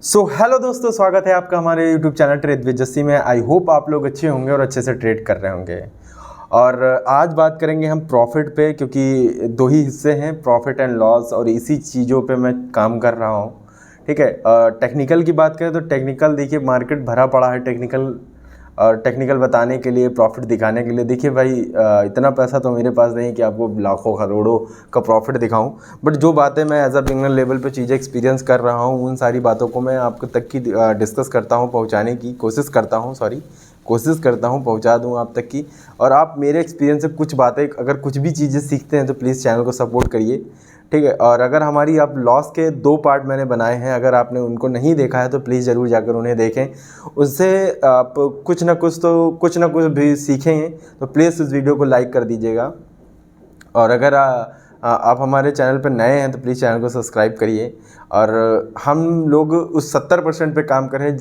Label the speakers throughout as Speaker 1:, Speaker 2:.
Speaker 1: Hello दोस्तों, स्वागत है आपका हमारे YouTube channel trade with Jassi में। आई होप आप लोग अच्छे होंगे और अच्छे से ट्रेड कर रहे होंगे। और आज बात करेंगे हम प्रॉफिट पे, क्योंकि दो ही हिस्से हैं, प्रॉफिट एंड लॉस, और इसी चीज़ों पे मैं काम कर रहा हूँ। ठीक है। टेक्निकल की बात करें तो टेक्निकल देखिए, मार्केट भरा पड़ा है टेक्निकल, और टेक्निकल बताने के लिए, प्रॉफिट दिखाने के लिए। देखिए भाई, इतना पैसा तो मेरे पास नहीं है कि आपको लाखों करोड़ों का प्रॉफिट दिखाऊं, बट जो बातें मैं एज अ बिगिनर लेवल पे चीज़ें एक्सपीरियंस कर रहा हूं, उन सारी बातों को मैं आपको तक की डिस्कस करता हूं, पहुंचाने की कोशिश करता हूं, कोशिश करता हूं पहुंचा दूं आप तक की। और आप मेरे एक्सपीरियंस से कुछ बातें, अगर कुछ भी चीज़ें सीखते हैं तो प्लीज़ चैनल को सपोर्ट करिए। ठीक है। और अगर हमारी आप लॉस के 2 पार्ट मैंने बनाए हैं, अगर आपने उनको नहीं देखा है तो प्लीज़ ज़रूर जाकर उन्हें देखें। उससे आप कुछ ना कुछ भी सीखेंगे, तो प्लीज़ इस वीडियो को लाइक कर दीजिएगा। और अगर आप हमारे चैनल पर नए हैं तो प्लीज़ चैनल को सब्सक्राइब करिए। और हम लोग उस 70% पे काम कर रहे हैं,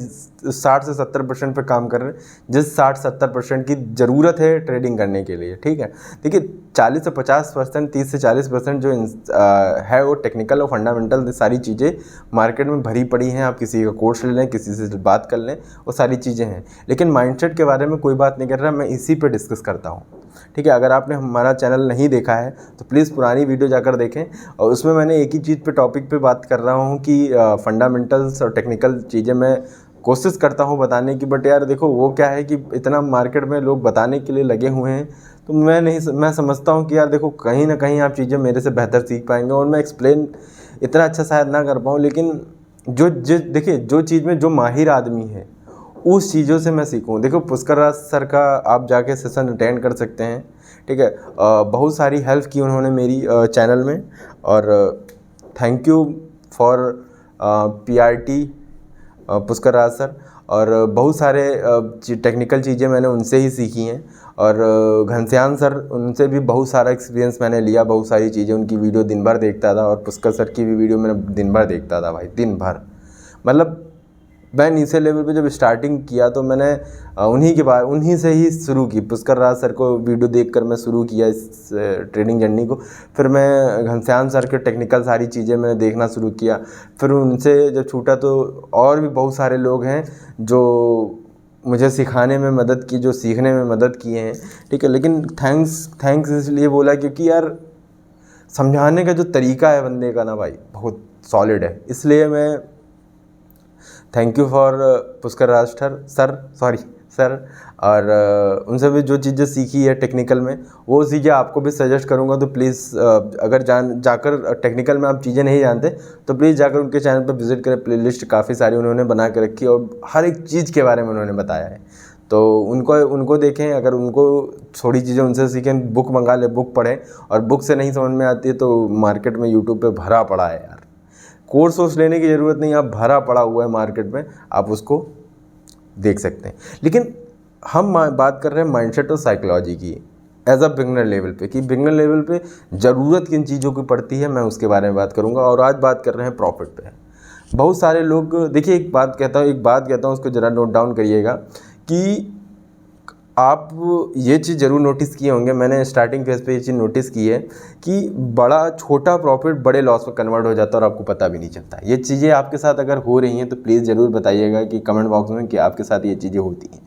Speaker 1: उस 60 से 70% पे काम कर रहे हैं, जिस 60-70% की ज़रूरत है ट्रेडिंग करने के लिए। ठीक है। देखिए, 40 से 50%, 30 से 40% जो है वो टेक्निकल और फंडामेंटल सारी चीज़ें मार्केट में भरी पड़ी हैं। आप किसी का कोर्स ले लें, किसी से बात कर लें, वो सारी चीज़ें हैं। लेकिन माइंडसेट के बारे में कोई बात नहीं कर रहा, मैं इसी पे डिस्कस करता हूँ। ठीक है। अगर आपने हमारा चैनल नहीं देखा है तो प्लीज़ पुरानी वीडियो जाकर देखें, और उसमें मैंने एक ही चीज़ पे टॉपिक पे बात कर रहा हूँ कि फंडामेंटल्स और टेक्निकल चीज़ें मैं कोशिश करता हूँ बताने की। बट यार देखो, वो क्या है कि इतना मार्केट में लोग बताने के लिए लगे हुए हैं, तो मैं समझता हूँ कि यार देखो, कहीं ना कहीं आप चीज़ें मेरे से बेहतर सीख पाएंगे, और मैं एक्सप्लेन इतना अच्छा शायद ना कर पाऊँ, लेकिन देखिए, जो चीज़ में जो माहिर आदमी है उस चीज़ों से मैं सीखूँ। देखो, पुष्कर राज सर का आप जाके सेशन अटेंड कर सकते हैं। ठीक है। बहुत सारी हेल्प की उन्होंने मेरी चैनल में, और thank you for PRT Pushkar Raj sir. और बहुत सारे टेक्निकल चीज़ें मैंने उनसे ही सीखी हैं। और घनश्याम सर, उनसे भी बहुत सारा एक्सपीरियंस मैंने लिया, बहुत सारी चीज़ें। उनकी वीडियो दिन भर देखता था, और पुष्कर सर की भी वीडियो मैंने दिन भर देखता था भाई, दिन भर। मतलब मैं नीचे लेवल पे जब स्टार्टिंग किया तो मैंने उन्हीं से ही शुरू की। पुष्कर राज सर को वीडियो देखकर मैं शुरू किया इस ट्रेडिंग जर्नी को। फिर मैं घनश्याम सर के टेक्निकल सारी चीज़ें मैंने देखना शुरू किया। फिर उनसे जब छूटा तो और भी बहुत सारे लोग हैं जो मुझे सिखाने में मदद की, जो सीखने में मदद किए हैं। ठीक है। लेकिन थैंक्स इसलिए बोला क्योंकि यार, समझाने का जो तरीका है बंदे का ना भाई, बहुत सॉलिड है। इसलिए मैं thank you for Pushkar Raj sir. और उनसे भी जो चीज़ें सीखी है टेक्निकल में, वो चीज़ें आपको भी सजेस्ट करूँगा। तो प्लीज़ अगर जाकर टेक्निकल में आप चीज़ें नहीं जानते तो प्लीज़ जाकर उनके चैनल पर विज़िट करें। प्लेलिस्ट काफ़ी सारी उन्होंने बना के रखी है, और हर एक चीज़ के बारे में उन्होंने बताया है। तो उनको देखें, अगर उनको थोड़ी चीज़ें उनसे सीखें, बुक मंगा ले, बुक पढ़ें। और बुक से नहीं समझ में आती है तो मार्केट में यूट्यूब पे भरा पड़ा है यार, कोर्स लेने की ज़रूरत नहीं, आप भरा पड़ा हुआ है मार्केट में, आप उसको देख सकते हैं। लेकिन हम बात कर रहे हैं माइंडसेट और साइकोलॉजी की एज अ बिगनर लेवल पे, कि बिगनर लेवल पे ज़रूरत किन चीज़ों की पड़ती है, मैं उसके बारे में बात करूंगा। और आज बात कर रहे हैं प्रॉफिट पे। बहुत सारे लोग, देखिए एक बात कहता हूँ, उसको ज़रा नोट डाउन करिएगा कि आप ये चीज़ ज़रूर नोटिस किए होंगे, मैंने स्टार्टिंग फेज पे ये चीज़ नोटिस की है कि छोटा प्रॉफिट बड़े लॉस में कन्वर्ट हो जाता है और आपको पता भी नहीं चलता। ये चीज़ें आपके साथ अगर हो रही हैं तो प्लीज़ ज़रूर बताइएगा कि कमेंट बॉक्स में कि आपके साथ ये चीज़ें होती हैं।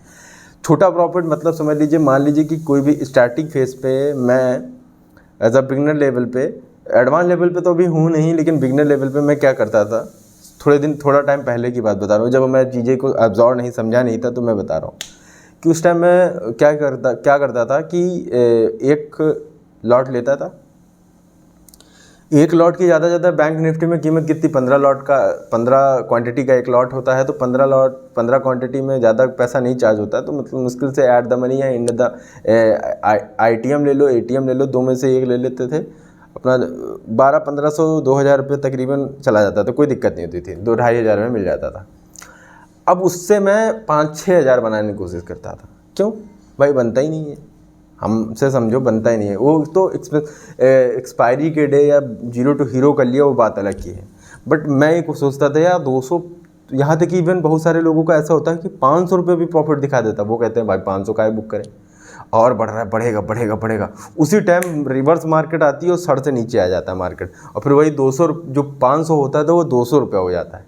Speaker 1: छोटा प्रॉफिट मतलब समझ लीजिए, मान लीजिए कि कोई भी स्टार्टिंग फेज पे मैं एज अ बिगनर लेवल पे, एडवांस लेवल पे तो अभी हूँ नहीं, लेकिन बिगनर लेवल पे मैं क्या करता था, थोड़ा टाइम पहले की बात बता रहा हूँ, जब मैं चीज़ें को एब्जॉर्व नहीं समझा नहीं था, तो मैं बता रहा हूँ कि उस टाइम मैं क्या करता था कि एक लॉट लेता था। एक लॉट की ज़्यादा बैंक निफ्टी में कीमत कितनी, 15 क्वांटिटी का एक लॉट होता है, तो 15 क्वांटिटी में ज़्यादा पैसा नहीं चार्ज होता है। तो मतलब मुश्किल से ऐड द मनी या इन द ITM ले लो, ATM ले लो, दो में से एक ले लेते थे। अपना 1200-1500 2000 रुपये तकरीबन चला जाता था, कोई दिक्कत नहीं होती थी, 2-2.5 हज़ार में मिल जाता था। अब उससे मैं 5-6 हज़ार बनाने की कोशिश करता था। क्यों भाई, बनता ही नहीं है, हमसे समझो बनता ही नहीं है। वो तो एक्सपायरी के डे या 0 to हीरो कर लिया, वो बात अलग की है। बट मैं एक सोचता था यार 200, यहाँ तक कि इवन बहुत सारे लोगों का ऐसा होता है कि 500 रुपये भी प्रॉफिट दिखा देता। वो कहते हैं भाई 500 का बुक करें, और बढ़ रहा है, बढ़ेगा। उसी टाइम रिवर्स मार्केट आती है और सर से नीचे आ जाता है मार्केट, और फिर वही 200, जो 500 होता है तो वो 200 रुपये हो जाता है।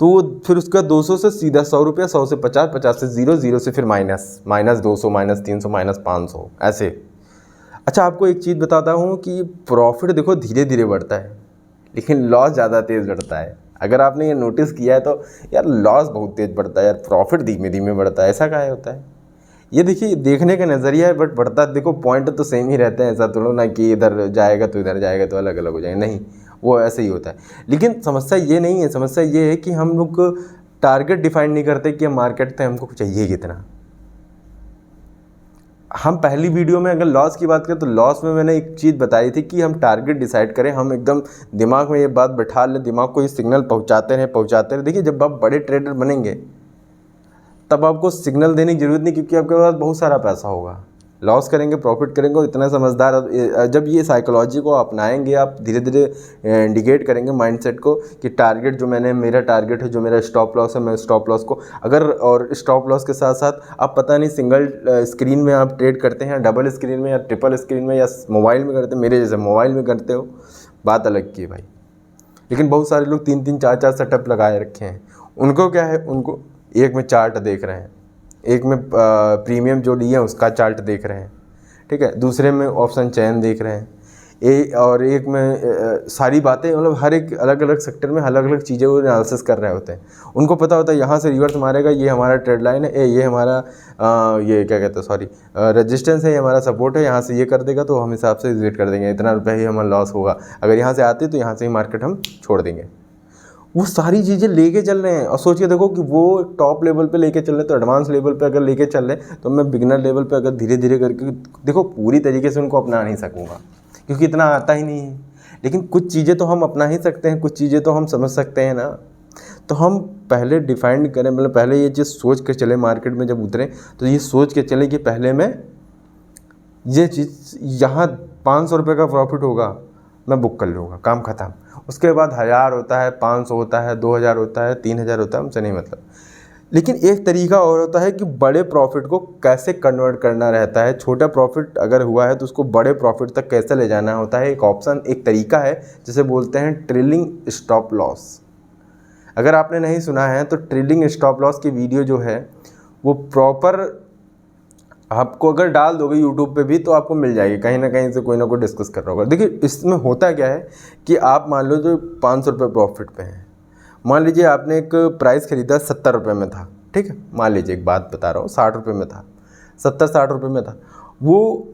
Speaker 1: तो वो फिर उसका 200 से सीधा 100 रुपया, 100 से 50, 50 से 0, 0 से फिर माइनस, -200, -300, -500 ऐसे। अच्छा, आपको एक चीज़ बताता हूँ कि प्रॉफिट देखो धीरे धीरे बढ़ता है, लेकिन लॉस ज़्यादा तेज़ बढ़ता है। अगर आपने ये नोटिस किया है तो यार लॉस बहुत तेज़ बढ़ता है यार, प्रॉफिट धीमे धीमे बढ़ता है, ऐसा काहे होता है? ये देखिए देखने का नज़रिया है, बट बढ़ता देखो पॉइंट तो सेम ही रहते हैं, ऐसा थोड़ा ना कि इधर जाएगा तो इधर जाएगा तो अलग अलग हो जाएगा, नहीं, वो ऐसे ही होता है। लेकिन समस्या ये नहीं है, समस्या ये है कि हम लोग टारगेट डिफाइन नहीं करते कि हम मार्केट पे हमको चाहिए कितना। हम पहली वीडियो में अगर लॉस की बात करें तो लॉस में मैंने एक चीज़ बताई थी कि हम टारगेट डिसाइड करें, हम एकदम दिमाग में ये बात बैठा लें, दिमाग को ये सिग्नल पहुंचाते रहे। देखिए जब आप बड़े ट्रेडर बनेंगे तब आपको सिग्नल देने की जरूरत नहीं, क्योंकि आपके पास बहुत सारा पैसा होगा। लॉस करेंगे, प्रॉफिट करेंगे, और इतना समझदार जब ये साइकोलॉजी को अपनाएंगे आप, धीरे धीरे इंडिकेट करेंगे माइंडसेट को कि टारगेट जो मेरा टारगेट है, जो मेरा स्टॉप लॉस है, मैं स्टॉप लॉस को अगर, और स्टॉप लॉस के साथ साथ आप पता नहीं सिंगल स्क्रीन में आप ट्रेड करते हैं, डबल स्क्रीन में या ट्रिपल स्क्रीन में या मोबाइल में करते हैं, मेरे जैसे मोबाइल में करते हो, बात अलग की है भाई। लेकिन बहुत सारे लोग 3-3, 4-4 सेटअप लगाए रखे हैं। उनको क्या है, उनको एक में चार्ट देख रहे हैं, एक में प्रीमियम जो लिया है उसका चार्ट देख रहे हैं, ठीक है, दूसरे में ऑप्शन चयन देख रहे हैं, और एक में सारी बातें, मतलब हर एक अलग अलग सेक्टर में अलग अलग चीज़ें वो एनालिसिस कर रहे होते हैं। उनको पता होता है यहाँ से रिवर्स मारेगा, ये हमारा ट्रेड लाइन है, ये हमारा ये क्या कहते हैं, सॉरी, रेजिस्टेंस है, ये हमारा सपोर्ट है, यहाँ से ये कर देगा तो हम हिसाब से एग्जिट कर देंगे, इतना रुपये ही हमारा लॉस होगा, अगर यहाँ से आते तो यहाँ से ही मार्केट हम छोड़ देंगे। वो सारी चीज़ें लेके चल रहे हैं, और सोचिए देखो कि वो टॉप लेवल पे लेके चल रहे हैं, तो एडवांस लेवल पे अगर लेके चल रहे हैं तो मैं बिगिनर लेवल पे अगर धीरे धीरे करके, देखो पूरी तरीके से उनको अपना नहीं सकूँगा क्योंकि इतना आता ही नहीं है, लेकिन कुछ चीज़ें तो हम अपना ही सकते हैं, कुछ चीज़ें तो हम समझ सकते हैं ना। तो हम पहले डिफाइंड करें, मतलब पहले ये चीज़ सोच के चले, मार्केट में जब उतरें तो ये सोच के चले कि पहले मैं ये चीज़, यहाँ 500 रुपये का प्रॉफिट होगा मैं बुक कर लूँगा, काम ख़त्म। उसके बाद 1000 होता है, 500 होता है, 2000 होता है, 3000 होता है, हमसे नहीं मतलब। लेकिन एक तरीका और होता है कि बड़े प्रॉफिट को कैसे कन्वर्ट करना रहता है, छोटा प्रॉफिट अगर हुआ है तो उसको बड़े प्रॉफिट तक कैसे ले जाना होता है। एक ऑप्शन, एक तरीका है जिसे बोलते हैं ट्रेलिंग स्टॉप लॉस। अगर आपने नहीं सुना है तो ट्रेलिंग स्टॉप लॉस की वीडियो जो है वो प्रॉपर आपको अगर डाल दोगे यूट्यूब पे भी तो आपको मिल जाएगी, कहीं ना कहीं से कोई ना कोई डिस्कस कर रहा होगा। देखिए इसमें होता क्या है कि आप मान लो जो 500 रुपये प्रॉफिट पे हैं, मान लीजिए आपने एक प्राइस खरीदा 70 रुपये में था, ठीक है, मान लीजिए एक बात बता रहा हूँ, 60 रुपये में था, 70-60 रुपये में था, वो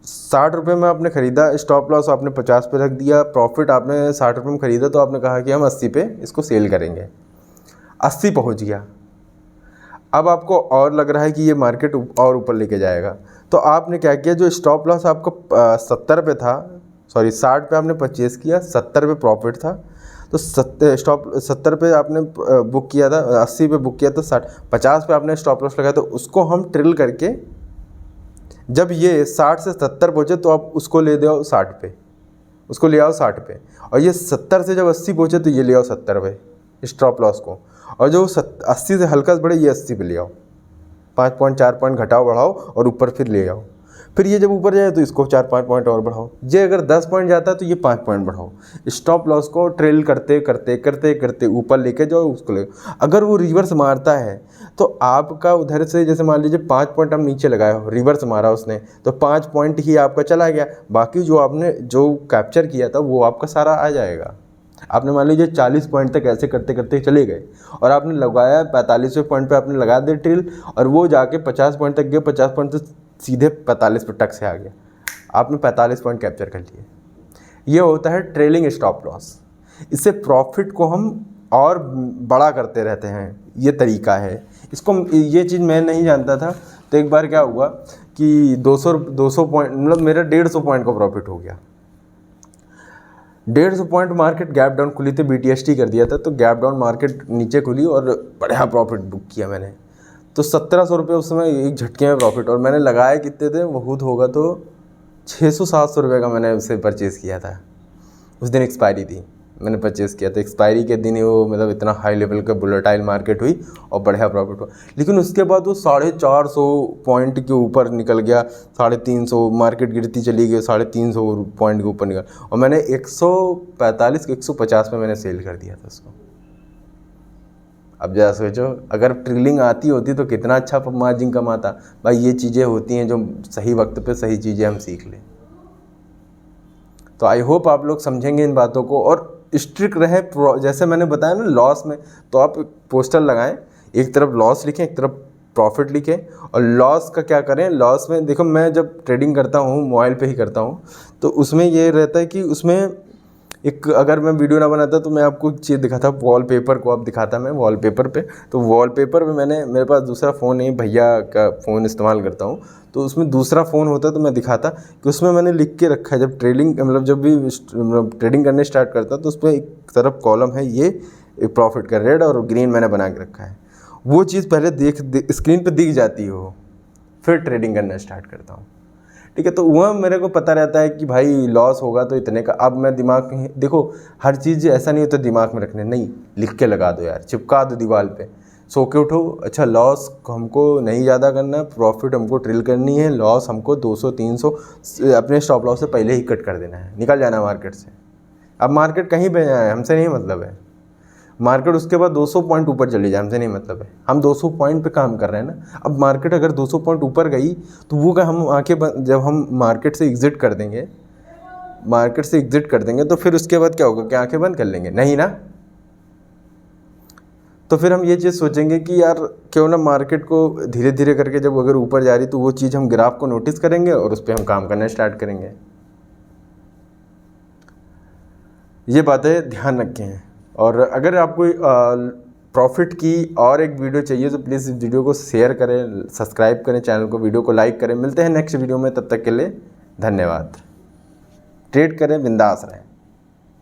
Speaker 1: 60 रुपये में आपने ख़रीदा, स्टॉप लॉस आपने 50 पे रख दिया, प्रॉफिट आपने 60 रुपये में ख़रीदा, तो आपने कहा कि हम 80 पे इसको सेल करेंगे, 80 पहुँच गया। अब आपको और लग रहा है कि ये मार्केट और ऊपर लेके जाएगा, तो आपने क्या किया, जो स्टॉप लॉस आपका 70 पे था, सॉरी 60 पे आपने परचेज़ किया, 70 पे प्रॉफिट था, तो 70 पे आपने बुक किया था, 80 पे बुक किया, तो 50 पे आपने स्टॉप लॉस लगाया, तो उसको हम ट्रिल करके जब ये 60 से 70 पहुँचे तो आप उसको ले दो 60 पे, उसको ले आओ 60 पे, और ये 70 से जब 80 पहुँचे तो ये ले आओ 70 पे स्टॉप लॉस को, और जो 80 से हल्का से बढ़े ये 80 पे ले आओ, 5 पॉइंट 4 पॉइंट घटाओ बढ़ाओ और ऊपर फिर ले आओ, फिर ये जब ऊपर जाए तो इसको 4-5 पॉइंट और बढ़ाओ, ये अगर 10 पॉइंट जाता है तो ये 5 पॉइंट बढ़ाओ। स्टॉप लॉस को ट्रेल करते करते करते करते ऊपर लेके जाओ, उसको ले। अगर वो रिवर्स मारता है तो आपका उधर से, जैसे मान लीजिए 5 पॉइंट हम नीचे लगाए हो, रिवर्स मारा उसने तो 5 पॉइंट ही आपका चला गया, बाकी जो आपने जो कैप्चर किया था वो आपका सारा आ जाएगा। आपने मान लीजिए 40 पॉइंट तक ऐसे करते करते चले गए और आपने लगाया 45वें पॉइंट पे आपने लगा दिया ट्रिल, और वो जाके 50 पॉइंट तक गया, 50 पॉइंट से सीधे 45 पे टक से आ गया, आपने 45 पॉइंट कैप्चर कर लिए। ये होता है ट्रेलिंग स्टॉप लॉस। इससे प्रॉफिट को हम और बड़ा करते रहते हैं, ये तरीका है इसको। ये चीज़ मैं नहीं जानता था, तो एक बार क्या हुआ कि 200 पॉइंट, मतलब मेरा 150 पॉइंट का प्रॉफिट हो गया। 150 पॉइंट मार्केट गैप डाउन खुली थी, BTST कर दिया था, तो गैप डाउन मार्केट नीचे खुली और बढ़िया प्रॉफिट बुक किया मैंने। तो 1700 रुपये उस समय एक झटके में प्रॉफिट, और मैंने लगाए कितने थे, बहुत होगा तो 600-700 रुपये का मैंने उसे परचेज़ किया था। उस दिन एक्सपायरी थी, मैंने परचेज़ किया था, एक्सपायरी के दिन ही वो मतलब इतना हाई लेवल का वोलेटाइल मार्केट हुई और बढ़िया प्रॉफिट हुआ। लेकिन उसके बाद वो 450 पॉइंट के ऊपर निकल गया, 350, मार्केट गिरती चली गई, 350 पॉइंट के ऊपर निकल, और मैंने 145 150 में मैंने सेल कर दिया था उसको। अब जरा सोचो, अगर ट्रिलिंग आती होती तो कितना अच्छा मार्जिन कमाता। भाई ये चीज़ें होती हैं जो सही वक्त पे सही चीज़ें हम सीख लें। तो आई होप आप लोग समझेंगे इन बातों को और स्ट्रिक्ट रहे। जैसे मैंने बताया ना लॉस में, तो आप पोस्टर लगाएं, एक तरफ लॉस लिखें, एक तरफ प्रॉफिट लिखें। और लॉस का क्या करें, लॉस में देखो मैं जब ट्रेडिंग करता हूँ मोबाइल पे ही करता हूँ, तो उसमें ये रहता है कि उसमें एक, अगर मैं वीडियो ना बनाता तो मैं आपको चीज़ दिखाता, वॉलपेपर को आप दिखाता मैं वॉलपेपर पे। तो वॉलपेपर पे मेरे पास दूसरा फ़ोन नहीं, भैया का फ़ोन इस्तेमाल करता हूँ, तो उसमें दूसरा फ़ोन होता तो मैं दिखाता कि उसमें मैंने लिख के रखा है, जब ट्रेडिंग मतलब जब भी ट्रेडिंग करने स्टार्ट करता तो उसमें एक तरफ कॉलम है ये प्रॉफिट का, रेड और ग्रीन मैंने बना के रखा है। वो चीज़ पहले स्क्रीन पर दिख जाती हो, फिर ट्रेडिंग करना स्टार्ट करता हूँ। ठीक है, तो वह मेरे को पता रहता है कि भाई लॉस होगा तो इतने का। अब मैं दिमाग में देखो, हर चीज़ ऐसा नहीं होता दिमाग में रखने, नहीं, लिख के लगा दो यार, चिपका दो दीवार पे, सो के उठो। अच्छा लॉस हमको नहीं ज़्यादा करना, प्रॉफिट हमको ट्रिल करनी है, लॉस हमको 200-300 अपने स्टॉप लॉस से पहले ही कट कर देना है, निकल जाना है मार्केट से। अब मार्केट कहीं पे जाए हमसे नहीं मतलब है, मार्केट उसके बाद 200 पॉइंट ऊपर चली जाए हमसे नहीं मतलब है, हम 200 पॉइंट पे काम कर रहे हैं ना। अब मार्केट अगर 200 पॉइंट ऊपर गई तो वो क्या हम जब हम मार्केट से एग्ज़िट कर देंगे, तो फिर उसके बाद क्या होगा, क्या आंखें बंद कर लेंगे? नहीं ना। तो फिर हम ये चीज़ सोचेंगे कि यार क्यों ना मार्केट को धीरे धीरे करके जब अगर ऊपर जा रही तो वो चीज़ हम ग्राफ को नोटिस करेंगे और उस पर हम काम करना स्टार्ट करेंगे। ये बातें ध्यान रखें। और अगर आपको प्रॉफिट की और एक वीडियो चाहिए तो प्लीज़ इस वीडियो को शेयर करें, सब्सक्राइब करें चैनल को, वीडियो को लाइक करें। मिलते हैं नेक्स्ट वीडियो में, तब तक के लिए धन्यवाद। ट्रेड करें, बिंदास रहें।